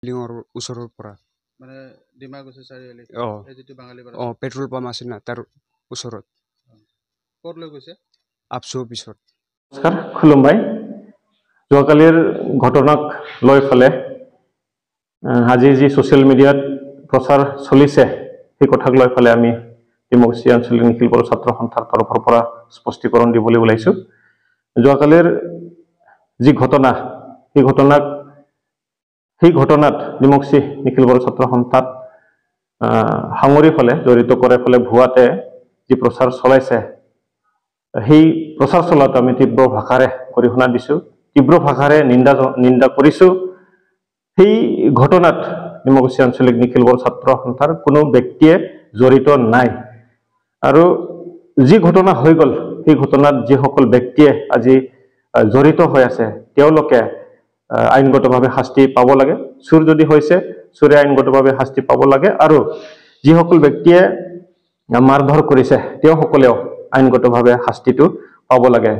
লিঙৰ ওচৰৰ পৰা মানে ডিমাকুছী চাৰিআলি এই যিটো বাঙালী পাৰা পেট্ৰল পাম্প আছে না তাৰ ওচৰত ক'ত লৈ গৈছে আপচু অফিচত নমস্কাৰ খুলুমবাই যোৱাকালিৰ ঘটনাক লৈ ফেলে আজি যি ছ'চিয়েল মিডিয়াত প্ৰচাৰ চলিছে সেই কথাক লৈ ফেলে আমি ডিমাকুছী আঞ্চলিক নিখিল বড়ো ছাত্ৰ সন্থাৰ তৰফৰ পৰা স্পষ্টীকৰণ দিবলৈ ওলাইছোঁ যোৱাকালিৰ যি ঘটনা সেই ঘটনাত ডিমাকুছী নিখিল বড়ো ছাত্ৰ সন্থাত সাঙুৰি ফেলে জড়িত কৰে ফেলে ভুৱাতে যি প্ৰচাৰ চলাইছে সেই প্ৰচাৰ চলাত আমি তীব্ৰ ভাষাৰে গৰিহণা দিছোঁ তীব্ৰ ভাষাৰে নিন্দা কৰিছোঁ সেই ঘটনাত ডিমাকুছী আঞ্চলিক নিখিল বড়ো ছাত্ৰ সন্থাৰ কোনো ব্যক্তিয়ে জড়িত নাই আৰু যি ঘটনা হৈ গ'ল সেই ঘটনাত যিসকল ব্যক্তিয়ে আজি জড়িত হৈ আছে তেওঁলোকে আইনগতভাৱে শাস্তি পাব লাগে চুৰ যদি হৈছে চুৰে আইনগতভাৱে শাস্তি পাব লাগে আৰু যিসকল ব্যক্তিয়ে মাৰধৰ কৰিছে তেওঁসকলেও আইনগতভাৱে শাস্তিটো পাব লাগে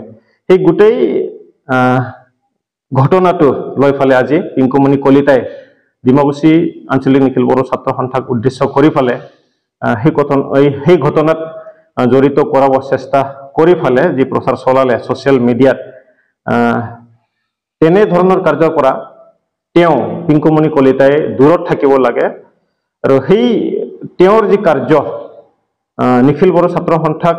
সেই গোটেই ঘটনাটো লৈ ফেলে আজি পিংকুমণি কলিতাই ডিমাকুছী আঞ্চলিক নিখিল বড়ো ছাত্ৰ সন্থাক উদ্দেশ্য কৰি ফেলে সেই ঘটনাত জড়িত কৰাব চেষ্টা কৰি ফেলে যি প্ৰচাৰ চলালে ছ'চিয়েল মিডিয়াত তেনে ধৰণৰ কাৰ্যৰ পৰা তেওঁ পিংকুমণি কলিতাই দূৰত থাকিব লাগে আৰু সেই তেওঁৰ যি কাৰ্য নিখিল বড়ো ছাত্ৰ সন্থাক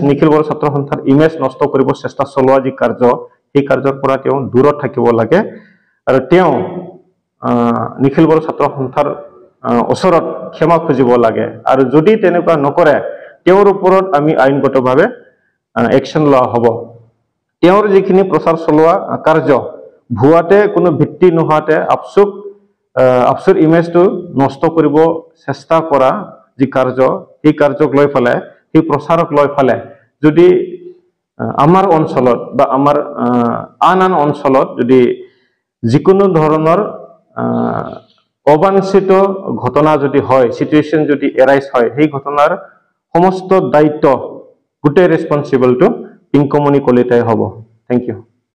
নিখিল বড়ো ছাত্ৰ সন্থাৰ ইমেজ নষ্ট কৰিব চেষ্টা চলোৱা যি কাৰ্য সেই কাৰ্যৰ পৰা তেওঁ দূৰত থাকিব লাগে আৰু তেওঁ নিখিল বড়ো ছাত্ৰ সন্থাৰ ওচৰত ক্ষমা খুজিব লাগে আৰু যদি তেনেকুৱা নকৰে তেওঁৰ ওপৰত আমি আইনগতভাৱে একশ্যন লোৱা হ'ব তেওঁৰ যিখিনি প্ৰচাৰ চলোৱা কাৰ্য ভুৱাতে কোনো ভিত্তি নোহোৱাতে আপচুৰ ইমেজটো নষ্ট কৰিব চেষ্টা কৰা যি কাৰ্য সেই কাৰ্যক লৈ ফেলে সেই প্ৰচাৰক লৈ ফেলে যদি আমাৰ অঞ্চলত বা আমাৰ আন অঞ্চলত যদি যিকোনো ধৰণৰ অবাঞ্ছিত ঘটনা যদি হয় চিটুৱেশ্যন যদি এৰাইজ হয় সেই ঘটনাৰ সমস্ত দায়িত্ব গোটেই ৰেছপনচিবলটো পিংকুমণি কলিতাই হ'ব থেংক ইউ